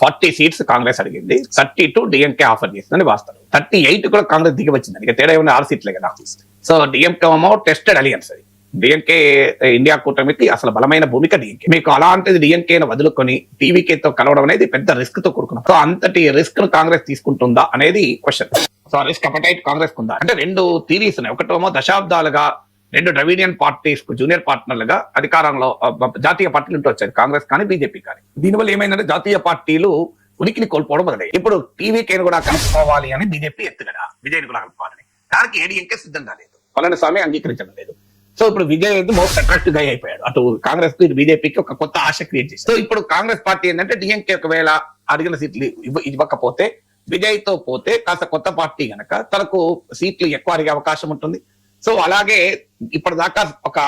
40 seats Congress అడిగింది, 32 DMK offer చేసిందని వాస్తవం. 38 కూడా కాంగ్రెస్ దిగి వచ్చింది. ఇక తేడా ఏమన్నా 6 సీట్లే కదా. సో డిఎంకే ఏమో టెస్టెడ్ అలియన్స్. అది డిఎంకే ఇండియా కూటమికి అసలు బలమైన భూమిక డిఎంకే. మీకు అలాంటిది డిఎంకేను వదులుకొని టీవీకేతో కలవడం అనేది పెద్ద రిస్క్ తో కూడుకున్నాం. సో అంతటి రిస్క్ ను కాంగ్రెస్ తీసుకుంటుందా అనేది question. So risk appetite Congress కుందా అంటే 2 థీరీస్ ఉన్నాయి. ఒకటేమో దశాబ్దాలుగా 2 ద్రవిడియన్ పార్టీస్ కు జూనియర్ పార్ట్నర్లుగా అధికారంలో జాతీయ పార్టీలు ఉంటూ వచ్చాయి, కాంగ్రెస్ కానీ బీజేపీ కానీ. దీనివల్ల ఏమైందంటే జాతీయ పార్టీలు ఉనికిని కోల్పోవడం మొదలయ్యాయి. ఇప్పుడు టీవీకేను కూడా కలుపుకోవాలి అని బీజేపీ ఎత్తుగడ, విజయ్ కూడా కలుపుకోవాలని. దానికి ఏడీఎంకే సిద్ధంగా లేదు, పళనిస్వామి అంగీకరించడం లేదు. సో ఇప్పుడు విజయ్ అయితే మోస్ట్ అట్రాక్టివ్ గా అయిపోయాడు. అటు కాంగ్రెస్ కు ఇటు బీజేపీకి ఒక కొత్త ఆశ క్రియేట్ చేసి. సో ఇప్పుడు కాంగ్రెస్ పార్టీ ఏంటంటే డిఎంకే ఒకవేళ అడిగిన సీట్లు ఇవ్వకపోతే, విజయ్ తో పోతే కాస్త కొత్త పార్టీ గనక తనకు సీట్లు ఎక్కువ అడిగే అవకాశం ఉంటుంది. సో అలాగే ఇప్పటిదాకా ఒక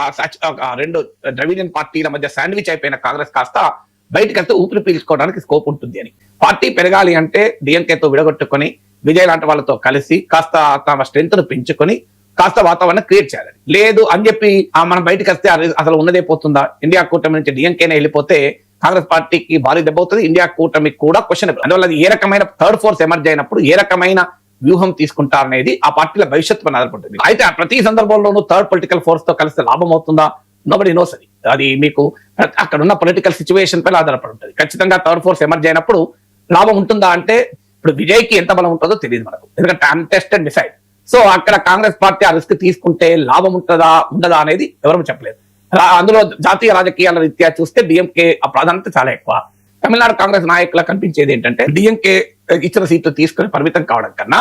2 ద్రవిడియన్ పార్టీల మధ్య శాండ్విచ్ అయిపోయిన కాంగ్రెస్ కాస్త బయటకు వెళ్తే ఊపిరి పీల్చుకోవడానికి స్కోప్ ఉంటుంది అని. పార్టీ పెరగాలి అంటే డిఎంకేతో విడగొట్టుకొని విజయ్ లాంటి వాళ్ళతో కలిసి కాస్త తమ స్ట్రెంత్ ను పెంచుకొని కాస్త వాతావరణం క్రియేట్ చేయాలి. లేదు అని చెప్పి మనం బయటకు వస్తే అసలు ఉన్నదే పోతుందా, ఇండియా కూటమి నుంచి డిఎంకేనే వెళ్ళిపోతే కాంగ్రెస్ పార్టీకి భారీ దెబ్బ అవుతుంది, ఇండియా కూటమికి కూడా క్వశ్చన్. అందువల్ల ఏ రకమైన థర్డ్ ఫోర్స్ ఎమర్జ్ అయినప్పుడు ఏ రకమైన వ్యూహం తీసుకుంటారనేది ఆ పార్టీల భవిష్యత్తు పైన ఆధారపడుతుంది. అయితే ప్రతి సందర్భంలోనూ థర్డ్ పొలిటికల్ ఫోర్స్ తో కలిస్తే లాభం అవుతుందా, నోబడీ నోస్. అది మీకు అక్కడ ఉన్న పొలిటికల్ సిచ్యువేషన్ పైన ఆధారపడి ఉంటుంది. ఖచ్చితంగా థర్డ్ ఫోర్స్ ఎమర్జ్ అయినప్పుడు లాభం ఉంటుందా అంటే ఇప్పుడు విజయ్ కి ఎంత బలం ఉంటుందో తెలియదు మనకు, ఎందుకంటే అన్టెస్టెడ్ డిసైడ్. సో అక్కడ కాంగ్రెస్ పార్టీ ఆ రిస్క్ తీసుకుంటే లాభం ఉంటుందా ఉండదా అనేది ఎవరు చెప్పలేదు. అందులో జాతీయ రాజకీయాల రీత్యా చూస్తే డిఎంకే ఆ ప్రాధాన్యత చాలా ఎక్కువ. తమిళనాడు కాంగ్రెస్ నాయకుల కనిపించేది ఏంటంటే డిఎంకే ఇచ్చిన సీట్లు తీసుకుని పరిమితం కావడం కన్నా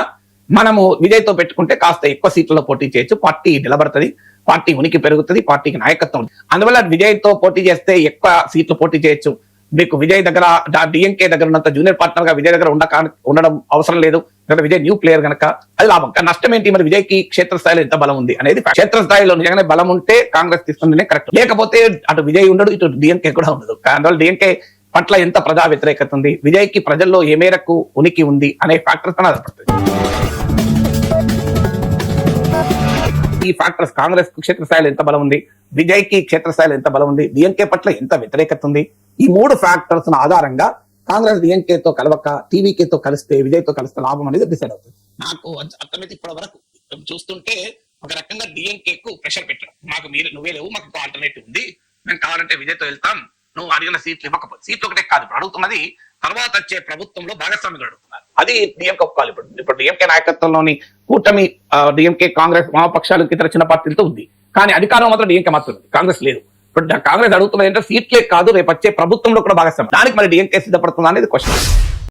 మనము విజయ్ తో పెట్టుకుంటే కాస్త ఎక్కువ సీట్లలో పోటీ చేయొచ్చు, పార్టీ నిలబడుతుంది, పార్టీ ఉనికి పెరుగుతుంది, పార్టీకి నాయకత్వం. అందువల్ల విజయ్ తో పోటీ చేస్తే ఎక్కువ సీట్లు పోటీ చేయొచ్చు. మీకు విజయ్ దగ్గర డిఎంకే దగ్గర ఉన్నంత జూనియర్ పార్ట్నర్ గా విజయ్ దగ్గర ఉండడం అవసరం లేదు. విజయ్ న్యూ ప్లేయర్ కనుక అది లాభం. కానీ నష్టం ఏంటి, మరి విజయ్ కి క్షేత్రస్థాయిలో ఎంత బలం ఉంది అనేది. క్షేత్రస్థాయిలో నిజంగానే బలం ఉంటే కాంగ్రెస్ తీసుకుంటేనే కరెక్ట్, లేకపోతే అటు విజయ్ ఉండడు, ఇటు డిఎంకే కూడా ఉండదు. అందువల్ల డిఎంకే పట్ల ఎంత ప్రజా వ్యతిరేకత ఉంది, విజయ్ కి ప్రజల్లో ఏ మేరకు ఉనికి ఉంది అనే ఫ్యాక్టర్స్ పైన ఆధారపడుతుంది. ఈ ఫ్యాక్టర్స్ కాంగ్రెస్ క్షేత్రస్థాయిలో ఎంత బలం ఉంది, విజయ్ కి క్షేత్రస్థాయిలో ఎంత బలం ఉంది, డిఎంకే పట్ల ఎంత వ్యతిరేకత ఉంది, ఈ 3 ఫ్యాక్టర్స్ ఆధారంగా కాంగ్రెస్ డిఎంకేతో కలవక టీవీకేతో కలిస్తే విజయ్ తో కలిస్తే లాభం అనేది డిసైడ్ అవుతుంది. నాకు అర్థమైతే ఇప్పటి వరకు చూస్తుంటే ఒక రకంగా డిఎంకే కు ప్రెషర్ పెట్టడం, మాకు నువ్వే లేవు, మాకు ఆల్టర్నేటివ్ ఉంది, మేము కావాలంటే విజయ్ తో వెళ్తాం, నువ్వు అడిగిన సీట్లు ఇవ్వకపోతే. సీట్లు ఒకటే కాదు, ఇప్పుడు అడుగుతున్నది తర్వాత వచ్చే ప్రభుత్వంలో భాగస్వామ్యం అడుగుతున్నారు. అది డిఎంకే ఒప్పుకోవాలి. ఇప్పుడు డిఎంకే నాయకత్వంలోని కూటమి డిఎంకే కాంగ్రెస్ వామపక్షాలకు ఇతర చిన్న పార్టీలతో ఉంది, కానీ అధికారం మాత్రం డిఎంకే మాత్రం ఉంది, కాంగ్రెస్ లేదు. ఇప్పుడు కాంగ్రెస్ అడుగుతున్నది ఏంటంటే సీట్లే కాదు రేపు వచ్చే ప్రభుత్వంలో కూడా భాగస్వామ్యం. దానికి మరి డిఎంకే సిద్ధపడుతుందా అనేది క్వశ్చన్.